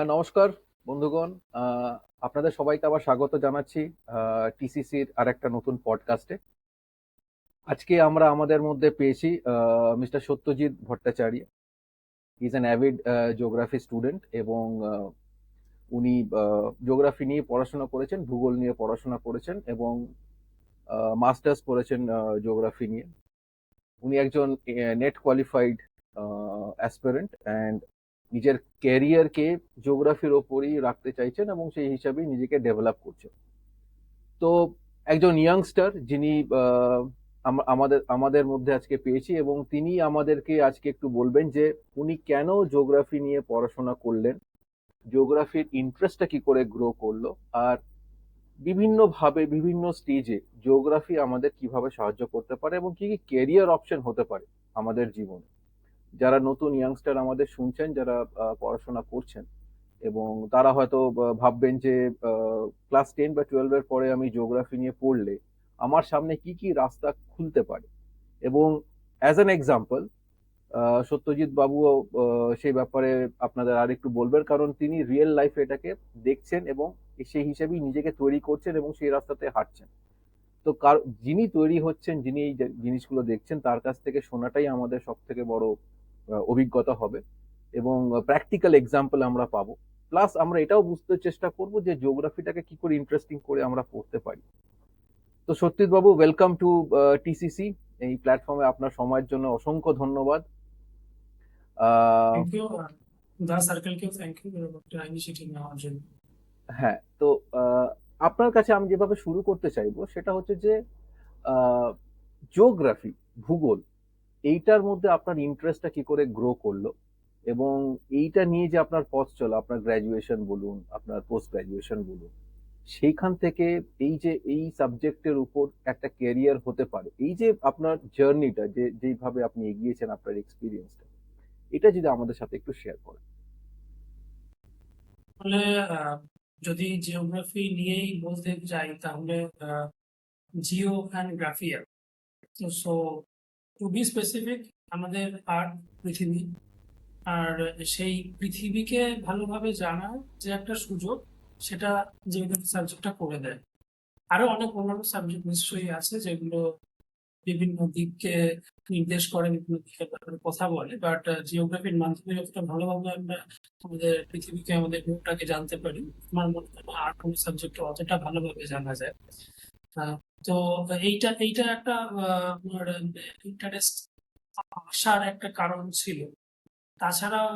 নমস্কার বন্ধুগণ। আপনাদের সবাইকে আবার স্বাগত জানাচ্ছি টিসিসির আরেকটা নতুন পডকাস্টে। আজকে আমরা আমাদের মধ্যে পেয়েছি mister Satyajit Bhattacharya. Is an avid geography student এবং উনি জিওগ্রাফি নিয়ে পড়াশোনা করেছেন, ভূগোল নিয়ে পড়াশোনা করেছেন এবং মাস্টার্স করেছেন জিওগ্রাফি নিয়ে। উনি একজন নেট কোয়ালিফাইড অ্যাসপিরেন্ট অ্যান্ড নিজের ক্যারিয়ারকে জিওগ্রাফির ওপরই রাখতে চাইছেন এবং সেই হিসাবেই নিজেকে ডেভেলপ করছেন। তো একজন ইয়াংস্টার যিনি আমাদের আমাদের মধ্যে আজকে পেয়েছি এবং তিনি আমাদেরকে আজকে একটু বলবেন যে উনি কেন জিওগ্রাফি নিয়ে পড়াশোনা করলেন, জিওগ্রাফির ইন্টারেস্টটা কি করে গ্রো করলো, আর বিভিন্নভাবে বিভিন্ন স্টেজে জিওগ্রাফি আমাদের কিভাবে সাহায্য করতে পারে এবং কি কি ক্যারিয়ার অপশন হতে পারে আমাদের জীবনে। যারা নতুন ইয়াংস্টার আমাদের শুনছেন, যারা পড়াশোনা করছেন এবং তারা হয়তো ভাববেন যে ক্লাস 10 বা 12 এর পরে আমি জিওগ্রাফি নিয়ে পড়লে আমার সামনে কি কি রাস্তা খুলতে পারে। এবং অ্যাজ অ্যান এক্সাম্পল সত্যজিৎ বাবু সেই ব্যাপারে আপনাদের আর একটু বলবেন, কারণ তিনি রিয়েল লাইফে এটাকে দেখছেন এবং সেই হিসেবেই নিজেকে তৈরি করছেন এবং সেই রাস্তাতে হাঁটছেন। তো যিনি তৈরি হচ্ছেন, যিনি এই জিনিসগুলো দেখছেন, তার কাছ থেকে শোনাটাই আমাদের সব থেকে বড় অভিজ্ঞতা হবে এবং প্র্যাকটিক্যাল এক্সাম্পল আমরা পাবো। প্লাস আমরা এটাও বুঝতে চেষ্টা করব যে জিওগ্রাফিটাকে কি করে ইন্টারেস্টিং করে আমরা পড়তে পারি। তো সত্যজিৎ বাবু, ওয়েলকাম টু টিসিসি। এই প্ল্যাটফর্মে আপনার সময়ের জন্য অসংখ্য ধন্যবাদ। আহ, থ্যাংক ইউ দা সার্কেলকেও থ্যাংক ইউ একটা ইনিশিয়েটিভ নেওয়ার জন্য। হ্যাঁ, তো আপনার কাছে আমি যেভাবে শুরু করতে চাইবো সেটা হচ্ছে যে জিওগ্রাফি, ভূগোল, এইটার মধ্যে আপনার ইন্টারেস্টটা কি করে গ্রো করলো এবং এইটা নিয়ে যে আপনার পথ চলা, আপনার গ্র্যাজুয়েশন বলুন, আপনার পোস্ট গ্র্যাজুয়েশন বলুন, সেইখান থেকে এই যে এই সাবজেক্টের উপর একটা ক্যারিয়ার হতে পারে, এই যে আপনার জার্নিটা, যেইভাবে আপনি এগিয়েছেন, আপনার এক্সপিরিয়েন্সটা, এটা যদি আমাদের সাথে একটু শেয়ার করেন। তাহলে আহ, যদি জিওগ্রাফি নিয়েই বলতে যাই তাহলে জিও অ্যান্ড গ্রাফিয়া। তো সো টু বি স্পেসিফিক, আমাদের আর্থ, পৃথিবী, আর সেই পৃথিবীকে ভালোভাবে জানার যে একটা সুযোগ, সেটা জিওগ্রাফি সাবজেক্টটা করে দেয়। আরো অনেক অন্যান্য সাবজেক্ট নিশ্চয়ই আছে যেগুলো বিভিন্ন দিককে নির্দেশ করে, বিভিন্ন দিকের ব্যাপারে কথা বলে, বাট জিওগ্রাফির মাধ্যমে যতটা ভালোভাবে আমরা আমাদের পৃথিবীকে, আমাদের গ্রহটাকে জানতে পারি, আমার মনে হয় না আর কোনো সাবজেক্টে অতটা ভালোভাবে জানা যায়। আহ, তো এইটা এইটা একটা আমার ইন্টারেস্ট আসার একটা কারণ ছিল। তাছাড়াও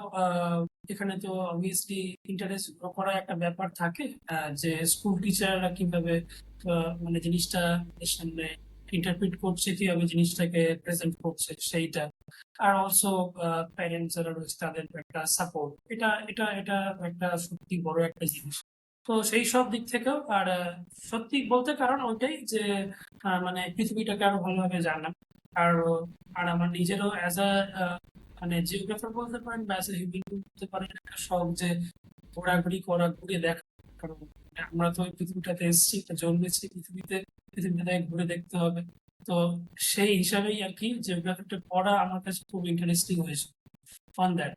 এখানে তো অবভিয়াসলি ইন্টারেস্ট করার একটা ব্যাপার থাকে, যে স্কুল টিচাররা কিভাবে মানে জিনিসটা আমাদের সামনে ইন্টারপ্রিট করছে, কিভাবে জিনিসটাকে প্রেজেন্ট করছে সেইটা। আর অলসো প্যারেন্টস যারা রয়েছে তাদের একটা সাপোর্ট, এটা এটা এটা একটা সত্যি বড় একটা জিনিস। তো সেই সব দিক থেকেও, আর সত্যি বলতে কারণ ওইটাই যে মানে পৃথিবীটাকে আরো ভালোভাবে জানা। আর আর আমার নিজেরও অ্যাজ আ মানে জিওগ্রাফার বলতে পারেন বা অ্যাজ এ হিউম্যান বলতে পারেন, একটা শখ যে ঘোরাঘুরি করা, ঘুরে দেখা। কারণ আমরা তো এই পৃথিবীটাতে এসেছি, জন্মেছি পৃথিবীতে, পৃথিবীটাকে ঘুরে দেখতে হবে। তো সেই হিসাবেই আর কি জিওগ্রাফিটা পড়া আমার কাছে খুব ইন্টারেস্টিং হয়েছে, অন দ্যাট,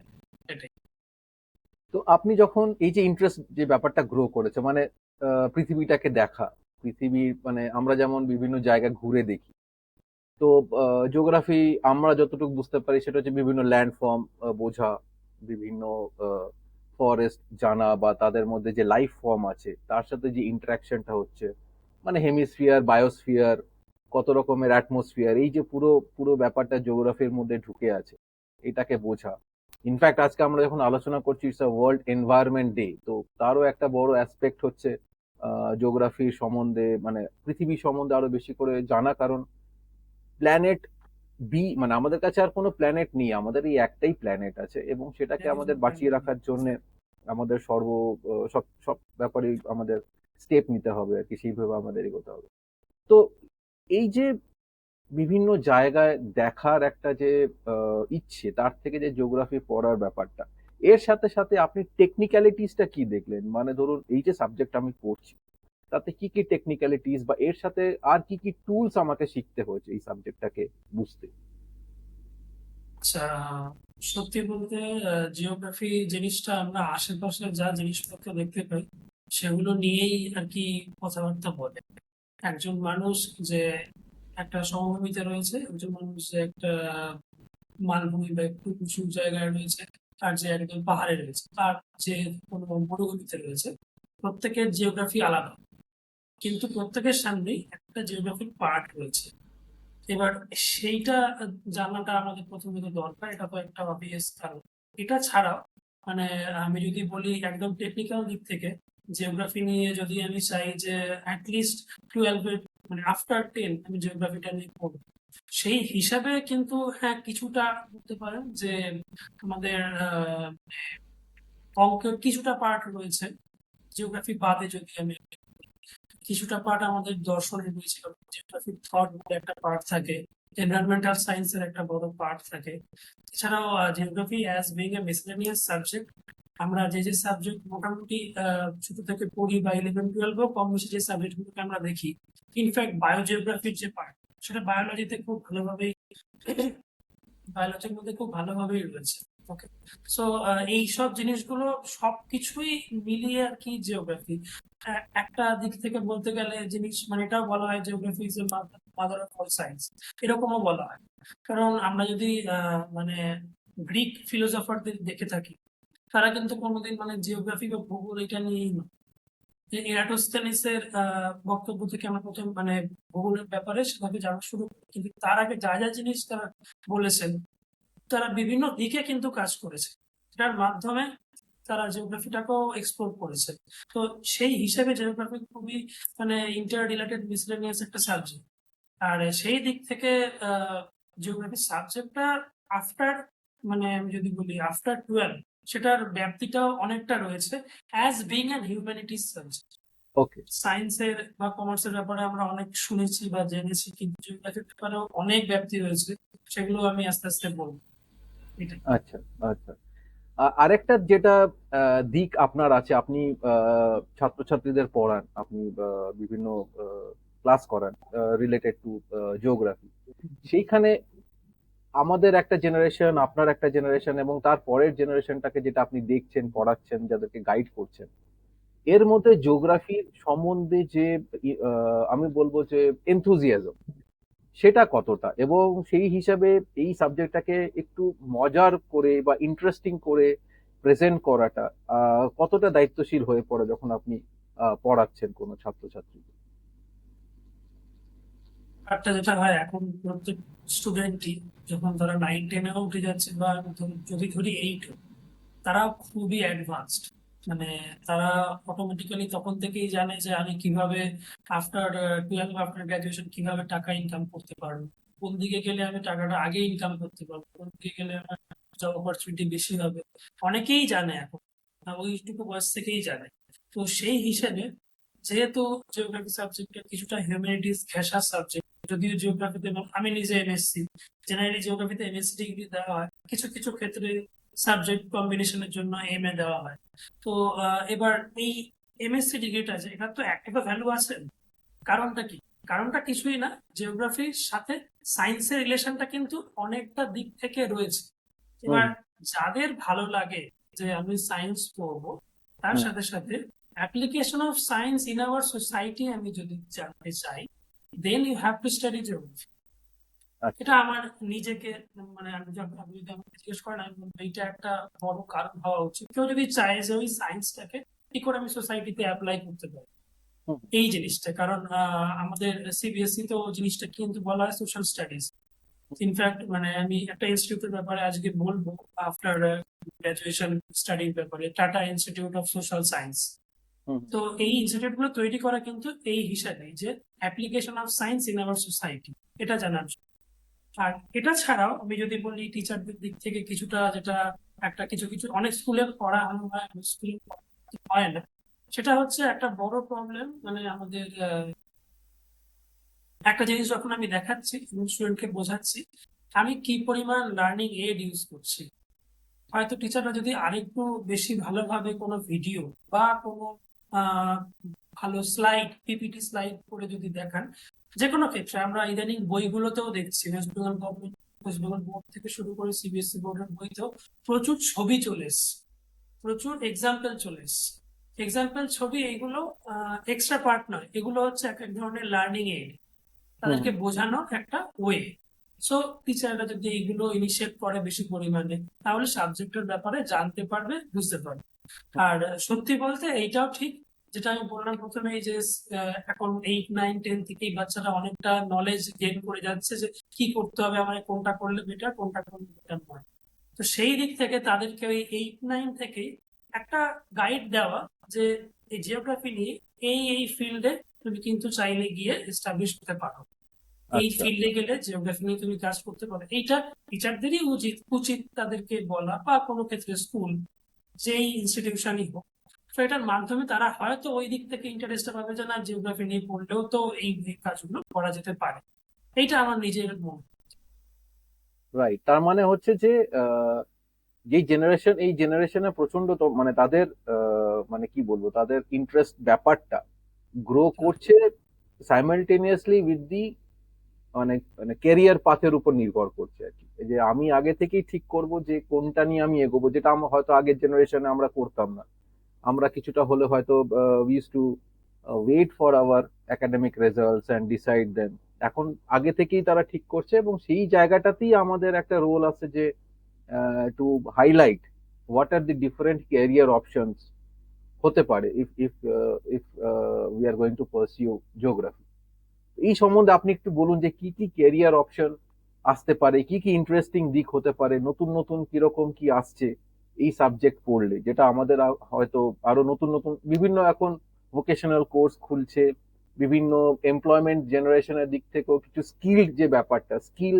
এটাই। তো আপনি যখন এই যে ইন্টারেস্ট, যে ব্যাপারটা গ্রো করেছে, মানে পৃথিবীটাকে দেখা, পৃথিবীর মানে আমরা যেমন বিভিন্ন জায়গা ঘুরে দেখি, তো জিওগ্রাফি আমরা যতটুকু বুঝতে পারি সেটা হচ্ছে বিভিন্ন ল্যান্ডফর্ম বোঝা, বিভিন্ন ফরেস্ট জানা, বা তাদের মধ্যে যে লাইফ ফর্ম আছে তার সাথে যে ইন্টারাকশনটা হচ্ছে, মানে হেমিস্ফিয়ার, বায়োস্ফিয়ার, কত রকমের অ্যাটমসফিয়ার, এই যে পুরো পুরো ব্যাপারটা জিওগ্রাফির মধ্যে ঢুকে আছে, এটাকে বোঝা। ইনফ্যাক্ট আজকে আমরা যখন আলোচনা করছি it's a world environment day, তো তারও একটা বড় অ্যাসপেক্ট হচ্ছে জিওগ্রাফি সম্বন্ধে, মানে পৃথিবী সম্বন্ধে আরো বেশি করে জানা। কারণ প্ল্যানেট বি, মানে আমাদের কাছে আর কোনো প্ল্যানেট নেই, আমাদের এই একটাই প্ল্যানেট আছে এবং সেটাকে আমাদের বাঁচিয়ে রাখার জন্য আমাদের সব সব ব্যাপারে আমাদের স্টেপ নিতে হবে আর কি, সেইভাবে আমাদের এগোতে হবে। তো এই যে বিভিন্ন জায়গায় দেখার একটা যে ইচ্ছে, তার থেকে যে জিওগ্রাফি পড়ার ব্যাপারটা, এর সাথে সাথে আপনি টেকনিক্যালিটিসটা কি দেখলেন? মানে ধরুন এই যে সাবজেক্ট আমি পড়ছি, তাতে কি কি টেকনিক্যালিটিস বা এর সাথে আর কি কি টুলস আমাকে শিখতে হয়েছে এই সাবজেক্টটাকে বুঝতে? আচ্ছা, সত্যি বলতে জিওগ্রাফি জিনিসটা আমরা আশেপাশে যা জিনিসপত্র দেখতে পাই সেগুলো নিয়েই আর কি কথাবার্তা বলে। একজন মানুষ যে একটা সমভূমিতে রয়েছে, একজন মানুষ যে একটা মালভূমি বা একটু উঁচু জায়গায় রয়েছে, আর যে একদম পাহাড়ে রয়েছে, তার যে কোনো মরুভূমিতে রয়েছে, প্রত্যেকের জিওগ্রাফি আলাদা, কিন্তু প্রত্যেকের সামনেই একটা জিওগ্রাফিক পার্ট রয়েছে। এবার সেইটা জানাটা আমাদের প্রথমত দরকার, এটা তো একটা অবভিয়াস কারণ। এটা ছাড়াও মানে আমি যদি বলি একদম টেকনিক্যাল দিক থেকে, জিওগ্রাফি নিয়ে যদি আমি চাই যে অ্যাটলিস্ট 12 মানে আফটার 10 আমি জিওগ্রাফিটা নিয়ে পড়বো, সেই হিসাবে কিন্তু হ্যাঁ কিছুটা বলতে পারেন যে আমাদের অঙ্কের কিছুটা পার্ট রয়েছে জিওগ্রাফি বাদে। যদি আমি কিছুটা পার্ট আমাদের দর্শনের রয়েছে, জিওগ্রাফিক থট বলে একটা পার্ট থাকে, এনভায়রনমেন্টাল সায়েন্সের একটা বড় পার্ট থাকে। এছাড়াও geography as being a miscellaneous subject, আমরা যে যে সাবজেক্ট মোটামুটি ছোট থেকে পড়ি বা 11-12 কম বেশি যে সাবজেক্ট গুলোকে আমরা দেখি, ইনফ্যাক্ট বায়োজিওগ্রাফির যে পার্ট, সেটা বায়োলজিতে খুব ভালোভাবেই বায়োলজির মধ্যে খুব ভালোভাবেই রয়েছে। ওকে, সো এই সব জিনিসগুলো সবকিছুই মিলিয়ে আর কি জিওগ্রাফি। একটা দিক থেকে বলতে গেলে জিনিস মানে এটাও বলা হয় geography is mother of all science, এরকমও বলা হয়। কারণ আমরা যদি মানে গ্রিক ফিলোসফারদের দেখে থাকি, তারা কিন্তু কোনোদিন মানে জিওগ্রাফি বা ভূগোল এটা নিয়েই না। যে এরাটোস্থেনিসের বক্তব্য থেকে আমরা প্রথম মানে ভূগোলের ব্যাপারে সেভাবে জানা শুরু করি, কিন্তু তার আগে যা যা জিনিস তারা বলেছেন, তারা বিভিন্ন দিকে কিন্তু কাজ করেছে, এটার মাধ্যমে তারা জিওগ্রাফিটাকেও এক্সপ্লোর করেছে। তো সেই হিসেবে জিওগ্রাফি খুবই মানে ইন্টার রিলেটেড মিসলেনিয়াস একটা সাবজেক্ট। আর সেই দিক থেকে জিওগ্রাফি সাবজেক্টটা আফটার মানে আমি যদি বলি আফটার 12 সেটার ব্যাপ্তিটাও অনেকটা রয়েছে as being an humanities subject. Okay. সায়েন্সের বা কমার্সের ব্যাপারে আমরা অনেক শুনেছি বা জেনেছি, কিন্তু জিওগ্রাফির ব্যাপারেও অনেক ব্যাপ্তি রয়েছে, সেগুলো আমি আস্তে আস্তে বলবো। এটাই। আচ্ছা, আচ্ছা। আরেকটা যেটা দিক আপনার আছে, আপনি ছাত্রছাত্রীদের পড়ান, আপনি বিভিন্ন ক্লাস করান রিলেটেড টু জিওগ্রাফি। সেইখানে আমাদের একটা জেনারেশন, আপনার একটা জেনারেশন এবং তার পরের জেনারেশনটাকে যেটা আপনি দেখছেন, পড়াচ্ছেন, যাদেরকে গাইড করছেন, এর মধ্যে জিওগ্রাফির সম্বন্ধে যে আমি বলবো যে এনথুজিয়াজম, সেটা কতটা, এবং সেই হিসাবে এই সাবজেক্টটাকে একটু মজার করে বা ইন্টারেস্টিং করে প্রেজেন্ট করাটা কতটা দায়িত্বশীল হয়ে পড়ে যখন আপনি পড়াচ্ছেন কোনো ছাত্রছাত্রী? একটা যেটা হয় এখন প্রত্যেক স্টুডেন্টই যখন তারা 9-10-এও উঠে যাচ্ছে বা যদি ধরি 8, তারা খুবই অ্যাডভান্সড। মানে তারা অটোমেটিক্যালি তখন থেকেই জানে যে আমি কিভাবে আফটার 12 আফটার গ্রাজুয়েশন কিভাবে টাকা ইনকাম করতে পারবো, কোন দিকে গেলে আমি টাকাটা আগে ইনকাম করতে পারবো, কোন দিকে গেলে আমার জব অপরচুনিটি বেশি হবে, অনেকেই জানে এখন, ওইটুকু বয়স থেকেই জানে। তো সেই হিসেবে যেহেতু জিওগ্রাফি সাবজেক্টটা কিছুটা হিউম্যানিটিস ঘেঁষা সাবজেক্ট, যদিও জিওগ্রাফিতে আমি নিজে এমএসসি, জেনারেলি জিওগ্রাফিতে এমএসসি ডিগ্রি দেওয়া হয়, কিছু কিছু ক্ষেত্রে সাবজেক্ট কম্বিনেশনের জন্য এমএ দেওয়া হয়। তো এবার এই এমএসসি ডিগ্রিটা আছে, এটা তো একটা ভ্যালু আছে। কারণটা কি? কারণটা কিছুই না, জিওগ্রাফির সাথে সায়েন্সের রিলেশনটা কিন্তু অনেকটা দিক থেকে রয়েছে। হুম, এবার যাদের ভালো লাগে যে আমি সায়েন্স পড়বো, তার হুম। সাথে সাথে application of science in our society আমি যদি জানতে চাই, then you have to study geography. আচ্ছা। এটা আমার নিজেকে মানে আমি যখন আপনি যদি আমাকে জিজ্ঞেস করেন, আমি বলবো এইটা একটা বড় কারণ হওয়া উচিত। কেউ যদি চায় যে ওই সায়েন্সটাকে কি করে আমি সোসাইটিতে অ্যাপ্লাই করতে পারি হুম, এই জিনিসটা, কারণ আমাদের সিবিএসই তো জিনিসটা কিন্তু বলা হয় সোশ্যাল স্টাডিজ। ইনফ্যাক্ট মানে আমি একটা ইনস্টিটিউটের ব্যাপারে আজকে বলবো আফটার গ্রাজুয়েশন স্টাডির ব্যাপারে, Tata institute of social science. Hmm. তো এই ইনস্টিটিউট গুলো তৈরি করা কিন্তু এই হিসাবে যে application of science in our society, এটা জানার জন্য। আর এটা ছাড়াও আমি যদি বলি টিচারদের দিক থেকে কিছুটা, যেটা একটা কিছু কিছু অনেক স্কুলে পড়ানো হয়, অনেক স্কুলে হয় না, সেটা হচ্ছে একটা বড় প্রবলেম। মানে আমাদের একটা জিনিস যখন আমি দেখাচ্ছি স্টুডেন্টকে বোঝাচ্ছি আমি কি পরিমাণ লার্নিং এড ইউজ করছি, হয়তো টিচাররা যদি আরেকটু বেশি ভালোভাবে কোনো ভিডিও বা কোনো আহ, ভালো স্লাইড, পিপিটি স্লাইড করে যদি দেখান। যে কোনো ক্ষেত্রে আমরা ইদানিং বইগুলোতেও দেখছি West Bengal government West Bengal board থেকে শুরু করে সিবিএসসি বোর্ডের বইতেও প্রচুর ছবি চলে এসছে, প্রচুর এক্সাম্পল চলে এসছে। এক্সাম্পল ছবি এগুলো এক্সট্রা পার্ট নয়, এগুলো হচ্ছে এক এক ধরনের লার্নিং এইড, হুম তাদেরকে বোঝানোর একটা ওয়ে। সো টিচাররা যদি এইগুলো ইনিশিয়েট করে বেশি পরিমাণে, তাহলে সাবজেক্টের ব্যাপারে জানতে পারবে, বুঝতে পারবে। আর সত্যি বলতে এইটাও ঠিক, যেটা আমি বললাম প্রথমে, এই যে এখন 8, 9, 10 থেকেই বাচ্চারা অনেকটা নলেজ গেইন করে যাচ্ছে যে কি করতে হবে, আমার কোনটা করলে বেটার, কোনটা করলে বেটার নয়। তো সেই দিক থেকে তাদেরকে ওই 8, 9 থেকেই একটা গাইড দেওয়া, যে এই জিওগ্রাফি নিয়ে এই ফিল্ডে তুমি কিন্তু চাইলে গিয়ে এস্টাবলিশ করতে পারো, এই আচ্ছা। ফিল্ডে গেলে জিওগ্রাফি নিয়ে তুমি কাজ করতে পারো। এইটা টিচারদেরই উচিত উচিত তাদেরকে বলা, বা কোনো ক্ষেত্রে স্কুল, যেই ইনস্টিটিউশনই হোক। তো এটার মাধ্যমে তারা হয়তো ওই দিক থেকে ইন্টারেস্ট পাবে যে না, জিওগ্রাফি নিয়ে পড়লেও তো এই কাজগুলো করা যেতে পারে। এইটা আমার নিজের মন। রাইট, তার মানে হচ্ছে যে যেই জেনারেশন, এই জেনারেশনে প্রচন্ড তো মানে তাদের মানে কি বলবো, তাদের ইন্টারেস্ট ব্যাপারটা গ্রো করছে সাইমালটেনিয়াসলি উইথ দি মানে মানে ক্যারিয়ার পাথের উপর নির্ভর করছে আর কি। এই যে আমি আগে থেকেই ঠিক করব যে কোনটা নিয়ে আমি এগোবো, যেটা আমরা হয়তো আগের জেনারেশনে আমরা করতাম না। আমরা কিছুটা হলে হয়তো we use to wait for our academic results and decide then. এখন আগে থেকেই তারা ঠিক করছে, এবং সেই জায়গাটাতেই আমাদের একটা রোল আছে যে to highlight what are the different career options হতে পারে if if if we are going to pursue geography. এই সম্বন্ধে আপনি একটু বলুন যে কি কি ক্যারিয়ার অপশন আসতে পারে, কি কি ইন্টারেস্টিং দিক হতে পারে, নতুন নতুন কিরকম কি আসছে এই সাবজেক্ট পড়লে, যেটা আমাদের হয়তো আরো নতুন নতুন বিভিন্ন এখন ভোকেশনাল কোর্স খুলছে, বিভিন্ন এমপ্লয়মেন্ট জেনারেশনের দিক থেকেও কিছু স্কিল যে ব্যাপারটা, স্কিল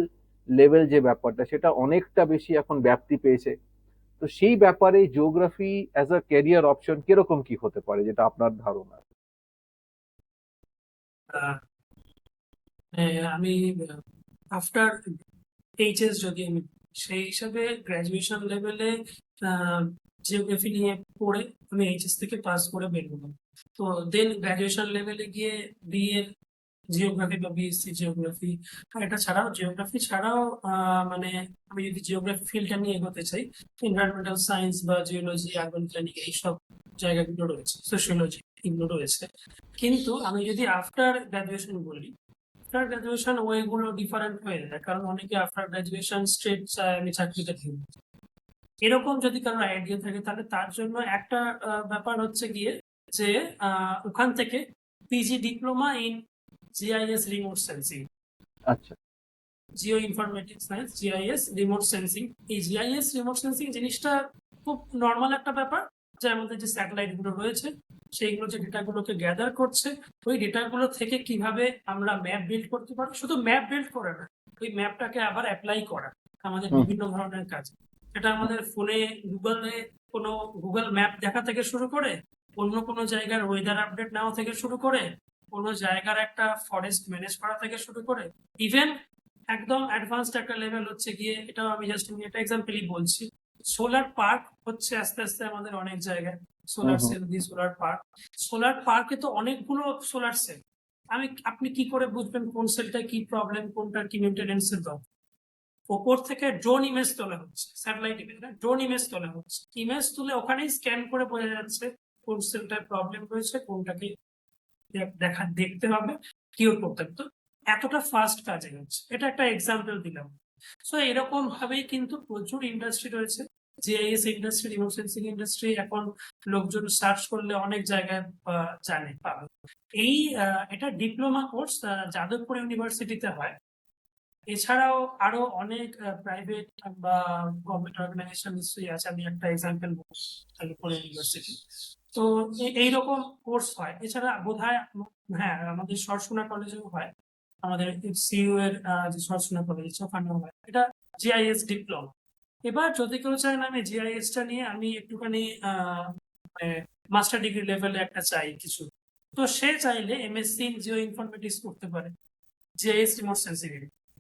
লেভেল যে ব্যাপারটা, সেটা অনেকটা বেশি এখন ব্যাপ্তি পেয়েছে। তো সেই ব্যাপারে geography as a career option কিরকম কি হতে পারে, যেটা আপনার ধারণা? আহ, আমি আফটার এইচএস যদি আমি, সেই হিসাবে গ্রাজুয়েশন লেভেলে জিওগ্রাফি নিয়ে পড়ে আমি এইচএস থেকে পাস করে বেরোলাম। তো দেন গ্রাজুয়েশন লেভেলে গিয়ে বিএ জিওগ্রাফি বা বিএসসি জিওগ্রাফি, আর এটা ছাড়াও জিওগ্রাফি ছাড়াও মানে আমি যদি জিওগ্রাফি ফিল্ডটা নিয়ে এগোতে চাই, এনভায়রনমেন্টাল সায়েন্স বা জিওলজি, আরবান প্ল্যানিং, এইসব জায়গাগুলো রয়েছে, সোশিওলজি, এগুলো রয়েছে। কিন্তু আমি যদি আফটার গ্রাজুয়েশন বলি, আফটার গ্রাজুয়েশন ওয়েগুলো ডিফারেন্ট হয়ে যায়, কারণ অনেকে আফটার গ্রাজুয়েশন স্ট্রেট চায় আমি চাকরিটা দিব। এরকম যদি কারোর আইডিয়া থাকে, তাহলে তার জন্য একটা ব্যাপার হচ্ছে গিয়ে যে ওখান থেকে PG diploma in GIS remote sensing, আচ্ছা। Geo informatic science, GIS remote sensing. এই জিআইএস রিমোট সেন্সিং জিনিসটা খুব নর্মাল একটা ব্যাপার, যে আমাদের যে স্যাটেলাইট গুলো রয়েছে, সেইগুলো যে ডেটাগুলোকে গ্যাদার করছে, ওই ডেটাগুলো থেকে কিভাবে আমরা ম্যাপ বিল্ড করতে পারি, শুধু ম্যাপ বিল্ড করে না, ওই ম্যাপটাকে আবার অ্যাপ্লাই করা আমাদের হুম বিভিন্ন ধরনের কাজ। এটা আমাদের ফোনে গুগলে কোনো গুগল ম্যাপ দেখা থেকে শুরু করে, অন্য কোনো জায়গার ওয়েদার আপডেট নেওয়া থেকে শুরু করে, কোনো জায়গার একটা ফরেস্ট ম্যানেজ করা থেকে শুরু করে, ইভেন একদম অ্যাডভান্সড একটা লেভেল হচ্ছে গিয়ে, এটাও আমি জাস্ট একটা এক্সাম্পলই বলছি, সোলার পার্ক হচ্ছে আস্তে আস্তে আমাদের অনেক জায়গায়, হুম সোলার হুম। সেল দিয়ে সোলার পার্ক। সোলার পার্কে তো অনেকগুলো সোলার সেল, আপনি কি করে বুঝবেন কোন সেলটা কি প্রবলেম, কোনটার কি মেনটেনেন্স এর দরকার? ওপর থেকে ড্রোন ইমেজ তোলা হচ্ছে, স্যাটেলাইট ইমেজ না, ড্রোন ইমেজ তোলা হচ্ছে, ইমেজ তুলে ওখানেই স্ক্যান করে বোঝা যাচ্ছে কোন সেলটায় প্রবলেম রয়েছে, কোনটাকে দেখতে হবে, কিওর করতে হবে। তো এতটা ফাস্ট কাজে হচ্ছে, এটা একটা এক্সাম্পল দিলাম। সো এরকম ভাবেই কিন্তু প্রচুর ইন্ডাস্ট্রি রয়েছে, GIS industry, remote sensing industry, এখন লোকজন সার্চ করলে অনেক জায়গায় জানে পাবে। এই এটা ডিপ্লোমা কোর্স যাদবপুর ইউনিভার্সিটিতে হয়। এছাড়াও আরো অনেক প্রাইভেট বা গভর্নমেন্ট অর্গানাইজেশন নিশ্চয়ই আছে, আমি একটা এক্সাম্পল বলছি, যাদবপুর ইউনিভার্সিটি। তো এইরকম কোর্স হয়। এছাড়া বোধহয় হ্যাঁ, আমাদের সরসুনা কলেজেও হয়, আমাদের সিইউ এর যে সরসুনা কলেজ ওখানেও হয়, এটা জিআইএস ডিপ্লোমা। এবার যদি কেউ চায় না আমি জিআইএস টা নিয়ে আমি একটুখানি মাস্টার ডিগ্রি লেভেলে একটা চাই কিছু, তো সে চাইলে এমএসসি ইন জিও ইনফরমেটিক্স করতে পারে, GIS remote sensing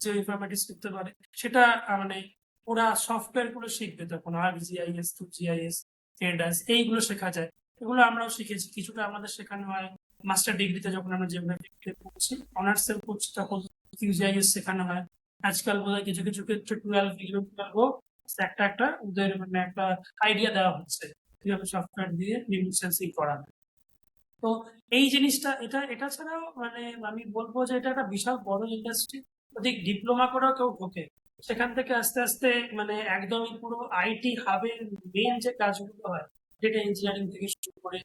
Jio informatics করতে পারে। সেটা মানে ওরা সফটওয়্যার গুলো শিখবে তখন, আর জিআইএস টু জিআইএস, এডাস, এইগুলো শেখা যায়। এগুলো আমরাও শিখেছি, কিছুটা আমাদের শেখানো হয় মাস্টার ডিগ্রিতে, যখন আমরা জিওগ্রাফি পড়ছি, অনার্স এর পড়ছি, তখন কিউজিআইএস শেখানো হয়। আজকাল বোধহয় কিছু কিছু ক্ষেত্রে 12 একটা একটা ওদের মানে একটা আইডিয়া দেওয়া হচ্ছে কিভাবে সফটওয়্যার দিয়ে রিমোট সেন্সিং করা যায়। তো এই জিনিসটা এটা এটা ছাড়াও মানে আমি বলবো যে এটা একটা বিশাল বড় ইন্ডাস্ট্রি। যদি ডিপ্লোমা করেও কেউ ঢোকে, সেখান থেকে আস্তে আস্তে মানে একদমই পুরো আইটি হাবের মেন যে কাজগুলো হয়, ডেটা ইঞ্জিনিয়ারিং থেকে শুরু করে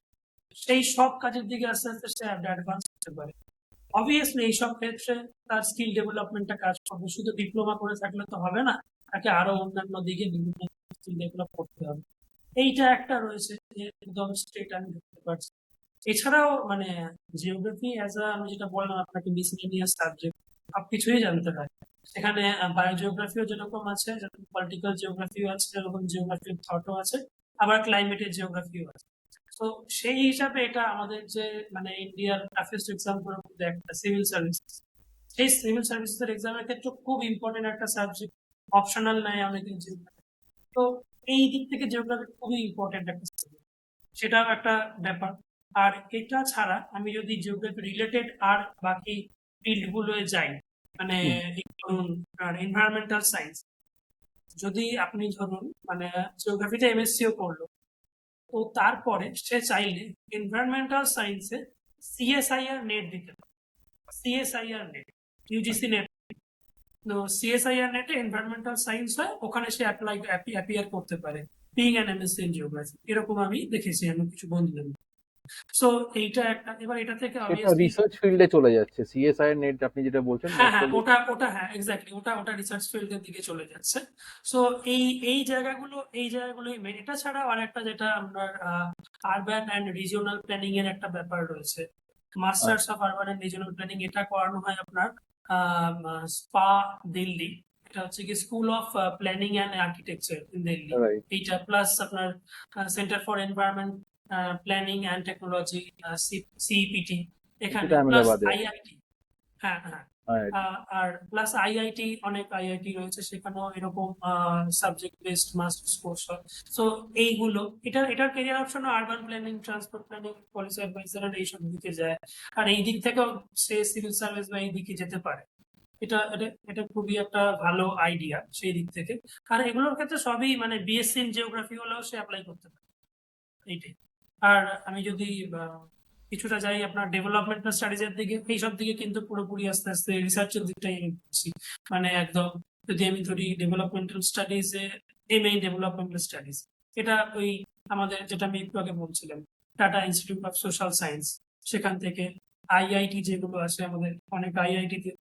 সেই সব কাজের দিকে আস্তে আস্তে সে অ্যাডভান্স হতে পারে। অবভিয়াসলি এইসব ক্ষেত্রে তার স্কিল ডেভেলপমেন্টটা কাজ করবে, শুধু ডিপ্লোমা করে থাকলে তো হবে না, তাকে আরো অন্যান্য দিকে বিভিন্ন স্কিল ডেভেলপ করতে হবে। এইটা একটা রয়েছে যে একদম স্ট্রেট আমি ধরতে পারছি। এছাড়াও মানে জিওগ্রাফি অ্যাজ আ আমি যেটা বললাম আপনাকে মিসলেনিয়াস সাবজেক্ট, সবকিছুই জানতে হয় সেখানে। বায়োজিওগ্রাফিও যেরকম আছে, যেরকম পলিটিক্যাল জিওগ্রাফিও আছে, যেরকম জিওগ্রাফি অফ থটও আছে, আবার ক্লাইমেটের জিওগ্রাফিও আছে। তো সেই হিসাবে এটা আমাদের যে মানে ইন্ডিয়ার টাফেস্ট এক্সাম গুলোর মধ্যে একটা সিভিল সার্ভিস, সেই সিভিল সার্ভিসের এক্সামের ক্ষেত্রে খুব ইম্পর্টেন্ট একটা সাবজেক্ট, অপশনাল নেয় অনেকে জিওগ্রাফি। তো এই দিক থেকে জিওগ্রাফি খুবই ইম্পর্টেন্ট একটা সাবজেক্ট, সেটাও একটা ব্যাপার। আর এটা ছাড়া আমি যদি জিওগ্রাফি রিলেটেড আর বাকি ফিল্ড গুলোয় যাই, মানে হুম। এই ধরুন এনভায়রনমেন্টাল সায়েন্স, যদি আপনি ধরুন মানে জিওগ্রাফিতে এমএসসিও করলো, তো তারপরে সে চাইলে এনভায়রনমেন্টাল সায়েন্সে সিএসআইআর নেট দিতে পারে। CSIR net, UGC net. তো সিএসআইআর নেটে এনভায়রনমেন্টাল সায়েন্স হয়, ওখানে সে অ্যাপিয়ার করতে পারে being an MSc in geography, এরকম আমি দেখেছি আমি কিছু বন্ধুদের। সো এইটা একটা, এবার এটা থেকে সেটা অবভিয়াসলি রিসার্চ ফিল্ডে চলে যাচ্ছে, সিএসআই নেট আপনি যেটা বলছেন হ্যাঁ মোস্ট হ্যাঁ প্রবাবলি। ওটা ওটা হ্যাঁ এক্স্যাক্টলি ওটা ওটা রিসার্চ ফিল্ডের দিকে চলে যাচ্ছে। সো এই এই জায়গাগুলোই মেন। এটা ছাড়াও আরেকটা যেটা আমরা আরবান অ্যান্ড রিজিওনাল প্ল্যানিং এর একটা ব্যাপার রয়েছে, masters of urban and regional planning. এটা করানো হয় আপনার স্পা দিল্লি, এটা হচ্ছে কি school of planning and architecture in Delhi. Right. এইটা প্লাস আপনার centre for environment planning and technology, CEPT এখানে, সেটা প্লাস আহমেদাবাদে। আইআইটি। হ্যাঁ হ্যাঁ। রাইট। আর প্লাস আইআইটি, অনেক আইআইটি রয়েছে, সেখানেও এরকম সাবজেক্ট বেসড মাস্টার্স কোর্স হয়। সো এইগুলো এটার career option urban planning, transport planning, policy advisor এইসব দিকে যায়। আর এই দিক থেকেও সে সিভিল সার্ভিস বা এই দিকে যেতে পারে। এটা এটা এটা খুবই একটা ভালো আইডিয়া সেই দিক থেকে। আর এগুলোর ক্ষেত্রে সবই মানে বিএসসি ইন জিওগ্রাফি হলেও সে অ্যাপ্লাই করতে পারে, এইটাই। আর আমি যদি কিছুটা যাই আপনার ডেভেলপমেন্টাল স্টাডিজ এর দিকে, এইসব দিকে কিন্তু পুরোপুরি আস্তে আস্তে রিসার্চের দিকটাই আমি করছি। মানে একদম যদি আমি ধরি ডেভেলপমেন্টাল স্টাডিজ এ, এমএ ডেভেলপমেন্টাল স্টাডিজ, এটা ওই আমাদের যেটা আমি একটু আগে বলছিলাম tata institute of social science, সেখান থেকে আইআইটি যেগুলো আছে আমাদের, অনেক আইআইটি তে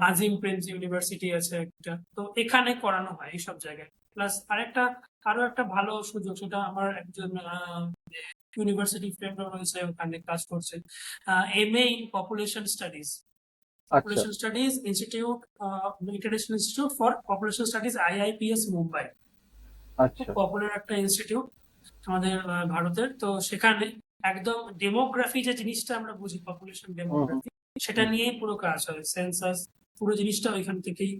আজিম প্রেমজি ইউনিভার্সিটি আছে একটা, তো এখানে করানো হয় এইসব জায়গায়। প্লাস আরেকটা আরো একটা ভালো সুযোগ, সেটা আমার একজন ইউনিভার্সিটি ফ্রেন্ডও রয়েছে, ওখানে কাজ করছে, এমএ ইন পপুলেশন স্টাডিজ। আচ্ছা population studies institute, international institute for population studies, IIPS Mumbai. খুব আচ্ছা। পপুলার একটা ইনস্টিটিউট আমাদের ভারতের। তো সেখানে একদম ডেমোগ্রাফি যে জিনিসটা আমরা বুঝি, পপুলেশন হুম হুম ডেমোগ্রাফি, সেটা হুম। নিয়েই পুরো কাজ হয়, সেন্সাস, পুরো জিনিসটা ওইখান থেকেই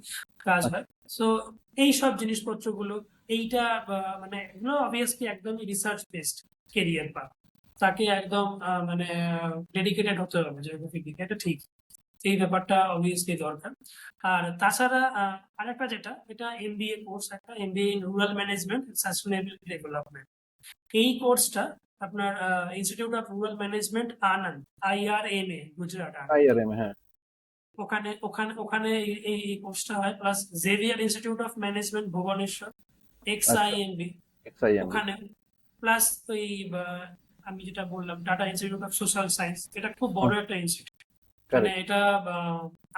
কাজ আচ্ছা। হয়। সো এই সব জিনিসপত্রগুলো, এইটা মানে এগুলো অবভিয়াসলি একদমই রিসার্চ বেসড কেরিয়ার পাথ, তাকে একদম মানে ডেডিকেটেড হতে হবে জিওগ্রাফির দিকে, এটা ঠিক। এই ব্যাপারটা অবভিয়াসলি দরকার। আর তাছাড়া আরেকটা যেটা, এটা এমবিএ কোর্স, একটা MBA in rural management sustainability development. এই কোর্সটা আপনার institute of rural management Anand, IRMA, Gujarat Anand, IRM, হ্যাঁ। ওখানে ওখানে ওখানে এই কোর্সটা হয়। Plus Xavier institute of management Bhubaneswar, আচ্ছা। XIMB, XIMB. ওখানে। প্লাস ওই আমি যেটা বললাম Tata institute of social science, এটা খুব বড় একটা ইনস্টিটিউট। মানে কারেক্ট। এটা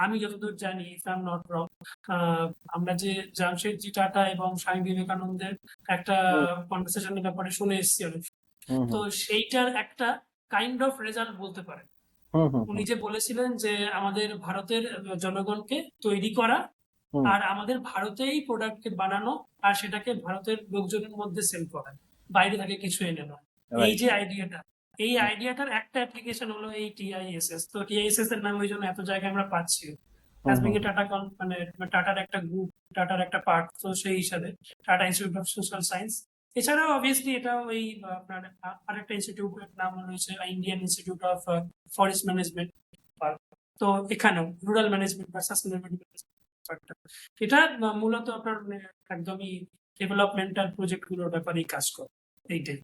আমি যতদূর জানি, ইফ আই এম নট রং, আমরা যে জামশেদজি টাটা এবং স্বামী বিবেকানন্দের একটা হুম কনভারসেশনের ব্যাপারে শুনে এসেছি অনেক। হুম তো হুম সেইটার একটা কাইন্ড অফ রেজাল্ট বলতে পারে। হুম হুম উনি হুম যে বলেছিলেন যে আমাদের ভারতের জনগণকে তৈরি করা, হুম। আর আমাদের ভারতেই প্রোডাক্টকে বানানো, আর সেটাকে ভারতের লোকজনের মধ্যে সেল করা, বাইরে থেকে কিছু এনে নয়। এই রাইট। যে আইডিয়াটা, এই আইডিয়াটার একটা অ্যাপ্লিকেশন হলো এই টিআইএসএস। তো টিআইএসএস এর নাম ওই জন্য এত জায়গায় আমরা পাচ্ছি, হুম অ্যাজ বিং হুম এ টাটা মানে টাটার একটা গ্রুপ, টাটার একটা পার্ট, তো সেই হিসাবে tata institute of social science. এছাড়াও অবভিয়াসলি এটা ওই আপনার আরেকটা ইনস্টিটিউটের নাম রয়েছে Indian institute of forest management. তো এখানেও রুরাল ম্যানেজমেন্ট বা সাস্টেনেবিলিটি ব্যাপারটা, এটা মূলত আপনার একদমই ডেভেলপমেন্টাল প্রজেক্ট গুলোর ব্যাপারেই কাজ করে এইটাই।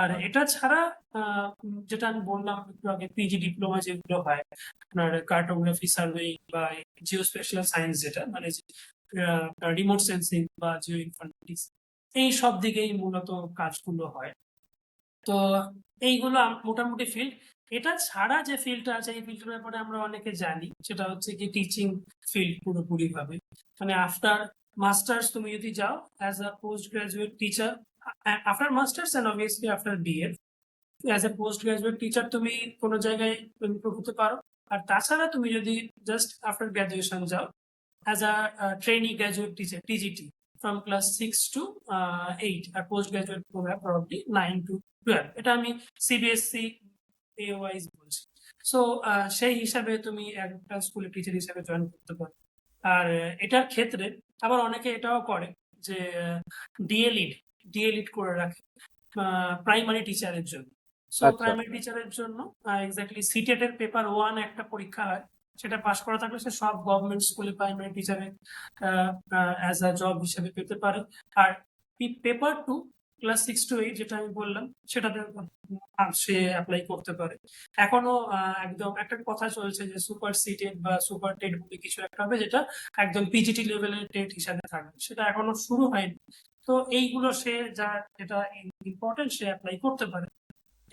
আর এটা ছাড়া যেটা আমি বললাম একটু আগে, পিজি ডিপ্লোমা যেগুলো হয় আপনার কার্টোগ্রাফি, সার্ভে বা জিওস্পেশাল সায়েন্স, যেটা মানে রিমোট সেন্সিং বা জিও ইনফরমেটিক্স, এই সব দিকেই মূলত কাজগুলো হয়। তো এইগুলো মোটামুটি ফিল্ড। এটা ছাড়া যে ফিল্ডটা আছে, এই ফিল্ডের ব্যাপারে আমরা অনেকে জানি, সেটা হচ্ছে কি টিচিং ফিল্ড পুরোপুরি ভাবে। মানে আফটার মাস্টার্স তুমি যদি যাও as a post graduate teacher, after masters and obviously after BEd, as a post graduate teacher তুমি কোনো জায়গায় ইমপ্রুভ হতে পারো। আর তাছাড়া তুমি যদি জাস্ট আফটার গ্রাজুয়েশন যাও as a trainee graduate teacher (TGT) from class 6 to 8, আর postgraduate program probably 9 to 12। এটা আমি সিবিএসসি ওয়াইজ বলছি। সো সেই হিসাবে তুমি একটা স্কুলের টিচার হিসাবে জয়েন করতে পারো। আর এটার ক্ষেত্রে আবার অনেকে এটাও করে যে ডিএলিড করে রাখে প্রাইমারি টিচারের জন্য। সো আচ্ছা, প্রাইমারি টিচারের জন্য এক্স্যাক্টলি সিটেট এর পেপার 1 একটা পরীক্ষা হয়, সেটা পাশ করা থাকলে সে সব গভর্নমেন্ট স্কুলে প্রাইমারি টিচারে অ্যাজ আ জব হিসেবে পেতে পারে। আর পেপার 2 ক্লাস 6 to 8 যেটা আমি বললাম, সেটাতে সে অ্যাপ্লাই করতে পারে। এখনো একদম একটা কথা চলছে যে সুপার সিটেড বা সুপার টেট বলে কিছু একটা হবে, যেটা একদম পিজিটি লেভেলের টেট হিসাবে থাকবে, সেটা এখনো শুরু হয়নি। তো এইগুলো সে যা যেটা ইম্পর্টেন্ট সে অ্যাপ্লাই করতে পারে।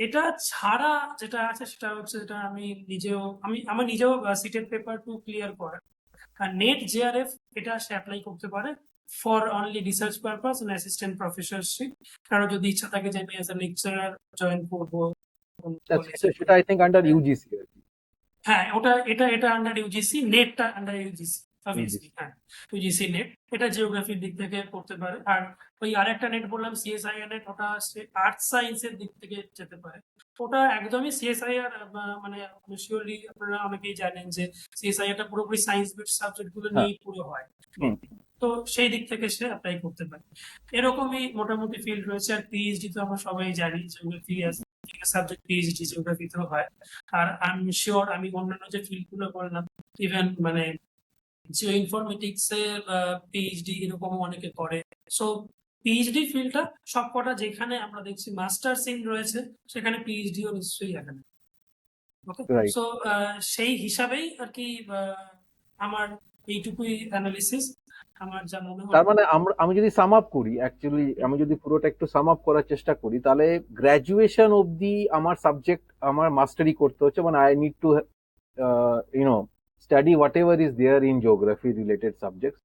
এটা ছাড়া যেটা আছে সেটা হচ্ছে, যেটা আমার নিজেও সিটেড পেপার 2 ক্লিয়ার করা, আর নেট জেআরএফ, এটা সে অ্যাপ্লাই করতে পারে for only research purpose and assistant professorship. কারো যদি ইচ্ছা থাকে যে আমি অ্যাজ এ লেকচারার জয়েন করবো কলেজে। সেটা আই থিঙ্ক আন্ডার ইউজিসি আর কি। হ্যাঁ, এটা আন্ডার ইউজিসি, নেটটা আন্ডার ইউজিসি অবভিয়াসলি। ইউজিসি, হ্যাঁ, ইউজিসি নেট, এটা জিওগ্রাফির দিক থেকে করতে পারে। আর ওই আরেকটা নেট বললাম সিএসআইআর নেট, ওটা আর্টস সায়েন্সের দিক থেকে যেতে পারে। ওটা একদমই সিএসআইআর, মানে শিওরলি আপনারা অনেকেই জানেন যে সিএসআইআরটা পুরোপুরি সায়েন্স বেসড সাবজেক্ট গুলো হ্যাঁ। নিয়েই পুরো হয়। হুম। তো সেই দিক থেকে সে অ্যাপ্লাই করতে পারে। এরকমই মোটামুটি ফিল্ড রয়েছে। আর পিএইচডি তো আমরা সবাই জানি, জিওগ্রাফি সাবজেক্ট পিএইচডি জিওগ্রাফিতেও হয়। আর আমি শিওর, আমি অন্যান্য যে ফিল্ড গুলো বললাম, ইভেন মানে জিও ইনফরমেটিক্স এর পিএইচডি এরকমও অনেকে করে। সো পিএইচডি ফিল্ডটা সবকটা যেখানে আমরা দেখছি মাস্টার্স ইন রয়েছে, সেখানে পিএইচডিও নিশ্চয়ই এখানে। ওকে, রাইট। সো সেই হিসাবেই আর কি আমার এইটুকুই অ্যানালিসিস, আমার যা মনে তার হয়। মানে আমি যদি সাম আপ করি, অ্যাকচুয়ালি আমি যদি পুরোটা একটু সাম আপ করার চেষ্টা করি, তাহলে গ্র্যাজুয়েশন অবধি আমার সাবজেক্ট আমার মাস্টারি করতে হচ্ছে, মানে I need to you know study what ever is there in geography related subject.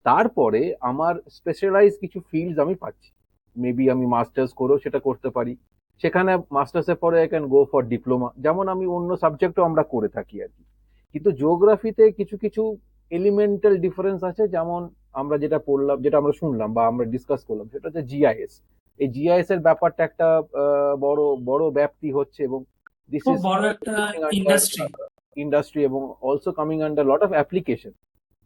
তারপরে আমার স্পেশালাইজ কিছু ফিল্ডস আমি পাচ্ছি, মেবি আমি মাস্টার্স করেও সেটা করতে পারি। সেখানে মাস্টার্সের পরে I can go for diploma, যেমন আমি অন্য সাবজেক্টও আমরা করে থাকি আর কি। কিন্তু জিওগ্রাফিতে কিছু কিছু এলিমেন্টাল ডিফারেন্স আছে, যেমন আমরা যেটা পড়লাম, যেটা আমরা শুনলাম বা আমরা ডিসকাস করলাম, সেটা হচ্ছে জিআইএস। এই জিআইএস এর ব্যাপারটা একটা বড় বড় ব্যাপ্তি হচ্ছে, এবং দিস খুব ইজ বড় একটা ইন্ডাস্ট্রি। ইন্ডাস্ট্রি, এবং also coming under lot of application.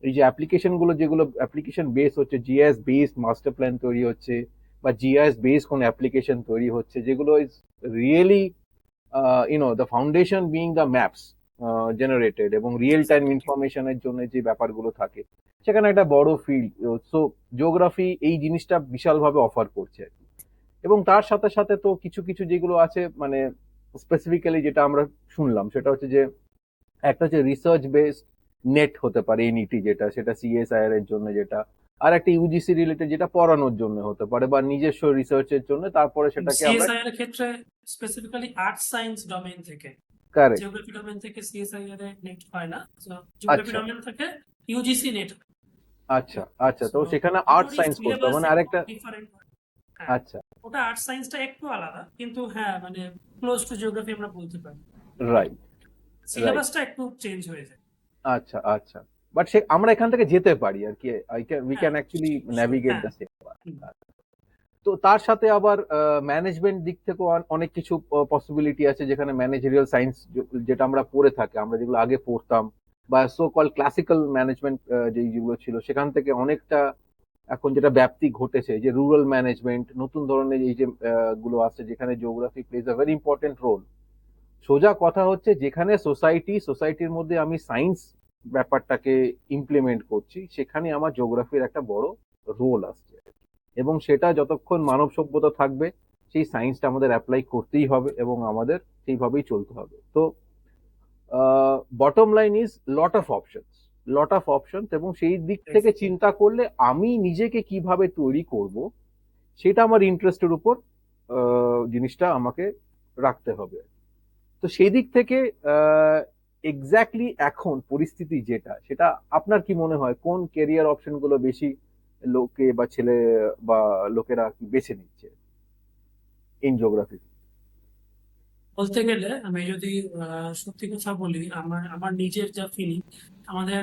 এই যে অ্যাপ্লিকেশন গুলো, যেগুলো অ্যাপ্লিকেশন বেস হচ্ছে, জিআইএস বেসড মাস্টার প্ল্যান তৈরি হচ্ছে, বা জিআইএস বেসড কোন অ্যাপ্লিকেশন তৈরি হচ্ছে, যেগুলো is really the foundation being the maps generated, এবং রিয়েল টাইম ইনফরমেশনের জন্য যে ব্যাপারগুলো থাকে, সেখানে একটা বড় ফিল্ড। সো জিওগ্রাফি এই জিনিসটা বিশালভাবে অফার করছে আর কি। এবং তার সাথে সাথে তো কিছু কিছু যেগুলো আছে, মানে স্পেসিফিক্যালি যেটা আমরা শুনলাম, সেটা হচ্ছে যে একটা হচ্ছে রিসার্চ বেসড নেট হতে পারে, এনইটি যেটা, সেটা সিএসআইআর এর জন্য, যেটা আর একটা ইউজিসি রিলেটেড, যেটা পড়ানোর জন্য হতে পারে বা নিজস্ব রিসার্চের জন্য, তারপরে সেটাকে আমরা সিএসআইআর এর ক্ষেত্রে স্পেসিফিক্যালি আর্টস সায়েন্স ডোমেইন থেকে, কারেক্ট। জিওগ্রাফি ডোমেইন থেকে সিএসআইআর এর নেট হয় না। জিওগ্রাফি আচ্ছা, ডোমেইন থেকে ইউজিসি নেট। আচ্ছা, আচ্ছা, তো সো সেখানে আর্ট দুটোরই সায়েন্স করতে হবে, সিলেবাস মানে একটু আরেকটা। ডিফারেন্ট। হ্যাঁ, আচ্ছা, ওটা আর্টস সায়েন্সটা একটু আলাদা, কিন্তু হ্যাঁ মানে ক্লোজ টু জিওগ্রাফি আমরা বলতে পারি। Right, right. সিলেবাসটা একটু চেঞ্জ হয়ে যায়। আচ্ছা, আচ্ছা। বাট সে আমরা এখান থেকে যেতে পারি আর কি, উই হ্যাঁ, ক্যান অ্যাকচুয়ালি sure, ন্যাভিগেট হ্যাঁ। The same. হুম। তো তার সাথে আবার ম্যানেজমেন্ট দিক থেকেও অনেক কিছু পসিবিলিটি আছে, যেখানে ম্যানেজারিয়াল সায়েন্স যেটা আমরা পড়ে থাকি, আমরা যেগুলো আগে পড়তাম, বা সো কল ক্লাসিক্যাল ম্যানেজমেন্ট যেগুলো ছিল, সেখান থেকে অনেকটা এখন যেটা ব্যাপ্তি ঘটেছে, যে রুরাল ম্যানেজমেন্ট, নতুন ধরনের এই যে গুলো আছে, যেখানে geography plays a very important role. সোজা কথা হচ্ছে, যেখানে সোসাইটির মধ্যে আমি সায়েন্স ব্যাপারটাকে ইমপ্লিমেন্ট করছি, সেখানে আমার জিওগ্রাফির একটা বড় রোল আসছে। এবং সেটা যতক্ষণ মানব সভ্যতা থাকবে, সেই সায়েন্সটা আমাদের অ্যাপ্লাই করতেই হবে এবং আমাদের সেইভাবেই চলতে হবে। তো bottom line is lot of options, এবং সেই দিক থেকে চিন্তা করলে আমি নিজেকে কিভাবে তৈরি করব, সেটা আমার ইন্টারেস্টের উপর জিনিসটা আমাকে রাখতে হবে। তো সেই দিক থেকে এক্স্যাক্টলি এখন পরিস্থিতি যেটা, সেটা আপনার কি মনে হয় কোন কেরিয়ার অপশন গুলো বেশি লোকে বা ছেলে বা লোকেরা কি বেছে নিচ্ছে ইন জিওগ্রাফি? বলতে গেলে আমি যদি সত্যি কথা বলি, আমার আমার নিজের যা ফিলিং, আমাদের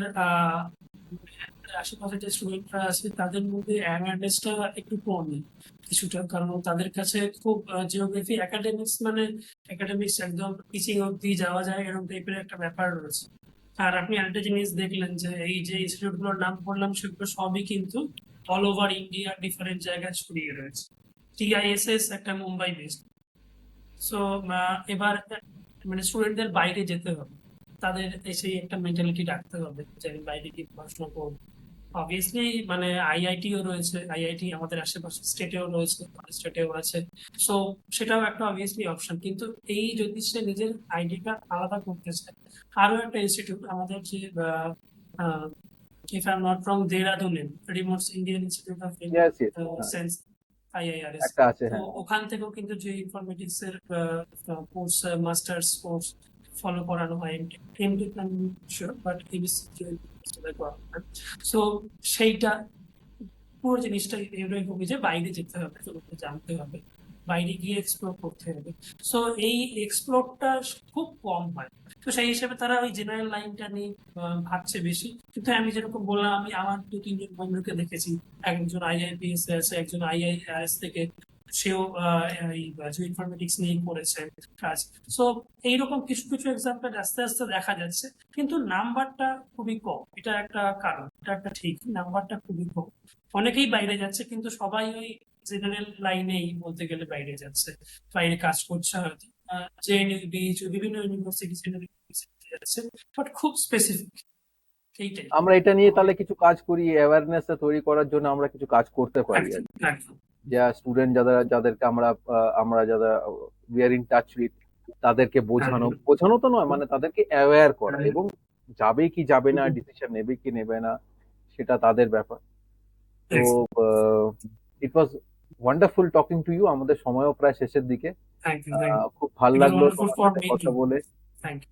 আশেপাশে যে স্টুডেন্টরা আছে তাদের মধ্যে অ্যাওয়ারনেসটা একটু কমই কিছুটা, কারণ তাদের কাছে খুব জিওগ্রাফি একাডেমিক্স মানে একাডেমিক্স একদম টিচিং অব্দি যাওয়া যায় এরকম টাইপের একটা ব্যাপার রয়েছে। আর আপনি আরেকটা জিনিস দেখলেন যে এই যে ইনস্টিটিউট গুলোর নাম বললাম সেগুলো সবই কিন্তু অল ওভার ইন্ডিয়া ডিফারেন্ট জায়গায় ছড়িয়ে রয়েছে। টিআইএসএস একটা মুম্বাই বেসড। সো এবার মানে স্টুডেন্টদের বাইরে যেতে হবে, তাদের সেই একটা মেন্টালিটি রাখতে হবে যে আমি বাইরে গিয়ে পড়াশোনা করবো। অবভিয়াসলি মানে আইআইটিও রয়েছে, আইআইটি আমাদের আশেপাশে স্টেটেও রয়েছে, স্টেটেও আছে। সো সেটাও একটা অবভিয়াসলি অপশন, কিন্তু এই যদি সে নিজের আইডিটা আলাদা করতে চায়, আরো একটা ইনস্টিটিউট আমাদের যে if I am not wrong দেরাদুনে remote Indian institute of yes, yes, sense, IIRS. একটা আছে, তো হ্যাঁ। ওখান থেকেও কিন্তু যে ইনফরমেটিক্স এর কোর্স, মাস্টার্স কোর্স ফলো করানো হয়, এমটেক আমি শিওর, বাট এবিসি সো সেইটা পুরো জিনিসটা এটাই হবে যে বাইরে যেতে হবে, তোমাকে জানতে হবে, বাইরে গিয়ে এক্সপ্লোর করতে হবে। সো এই এক্সপ্লোরটা খুব কম হয়। তো সেই হিসেবে তারা ওই জেনারেল লাইনটা নিয়ে ভাবছে বেশি। কিন্তু আমি যেরকম বললাম, আমি আমার 2-3 জন বন্ধুকে দেখেছি, একজন আইআইপিএস এ আছে, একজন আইআইআরএস থেকে, সেও এই ইনফরমেটিক্স নিয়ে করেছে কাজ। সো এইরকম কিছু কিছু এক্সাম্পল আস্তে আস্তে দেখা যাচ্ছে, কিন্তু নাম্বারটা খুবই কম। এটা একটা কারণ, এটা একটা ঠিক, নাম্বারটা খুবই কম। অনেকেই বাইরে যাচ্ছে, কিন্তু সবাই ওই জেনারেল লাইনেই বলতে গেলে বাইরে যাচ্ছে, বাইরে কাজ করছে হয়তো জেএনইউ বিভিন্ন ইউনিভার্সিটি যাচ্ছে, বাট খুব স্পেসিফিক এইটাই। আমরা এটা নিয়ে তাহলে কিছু কাজ করি, অ্যাওয়ারনেস তৈরি করার জন্য আমরা কিছু কাজ করতে পারি আর একদম কি। একদম যা স্টুডেন্ট যাদেরকে আমরা যারা we are in touch with, তাদেরকে বোঝানো তো নয়, মানে তাদেরকে অ্যাওয়্যার করা, এবং যাবে কি যাবে না, ডিসিশন নেবে কি নেবে না, সেটা তাদের ব্যাপার। তো it was wonderful talking to you. আমাদের সময়ও প্রায় শেষের দিকে। Thank you thank you. খুব ভালো ইট ওয়াজ লাগলো ওয়ান্ডারফুল তোমার ফর সাথে মি কথা টু। বলে। Thank you.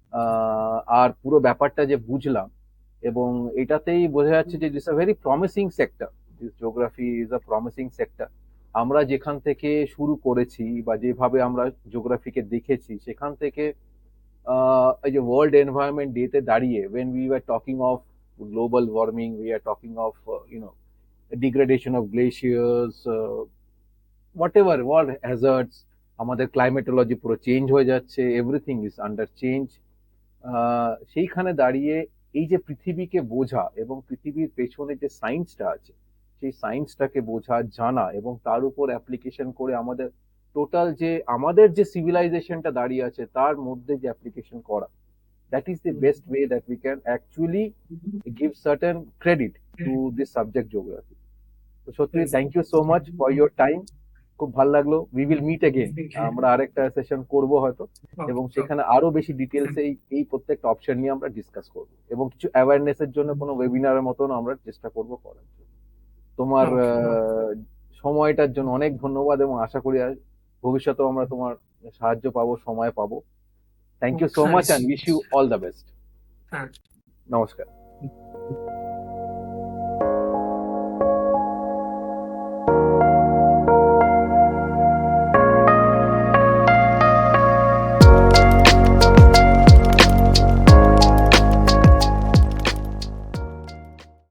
আর পুরো ব্যাপারটা যে বুঝলাম, এবং এটাতেই বোঝা যাচ্ছে যে this a very promising sector, this geography is a promising sector. আমরা যেখান থেকে শুরু করেছি বা যেভাবে আমরা জিওগ্রাফিকে দেখেছি, সেখান থেকে এই যে ওয়ার্ল্ড এনভায়রনমেন্ট ডে তে দাঁড়িয়ে, when we were talking of global warming, we are talking of degradation of glaciers, whatever war hazards, আমাদের ক্লাইমেটোলজি পুরো চেঞ্জ হয়ে যাচ্ছে, এভরিথিং ইজ আন্ডার চেঞ্জ। সেইখানে দাঁড়িয়ে এই যে পৃথিবীকে বোঝা এবং পৃথিবীর পেছনে যে সায়েন্সটা আছে, সেই সায়েন্সটাকে বোঝা, জানা, এবং তার উপর অ্যাপ্লিকেশন করে আমাদের টোটাল যে আমাদের যে সিভিলাইজেশনটা দাঁড়িয়ে আছে তার মধ্যে যে অ্যাপ্লিকেশন করা, that is the best way that we can actually give certain credit to this subject geography. তো সত্যি thank you so much for your time. খুব ভালো লাগলো। We will meet again. আমরা আরেকটা সেশন করব হয়তো, এবং সেখানে আরো বেশি ডিটেলস এই প্রত্যেকটা অপশন নিয়ে আমরা ডিসকাস করব, এবং কিছু অ্যাওয়ারনেস এর জন্য কোনো ওয়েবিনারের মতন আমরা চেষ্টা করব করার জন্য। তোমার সময়টার জন্য অনেক ধন্যবাদ, এবং আশা করি ভবিষ্যতেও আমরা তোমার সাহায্য পাবো, সময় পাবো। Thank you so much and wish you all the best. হ্যাঁ। নমস্কার।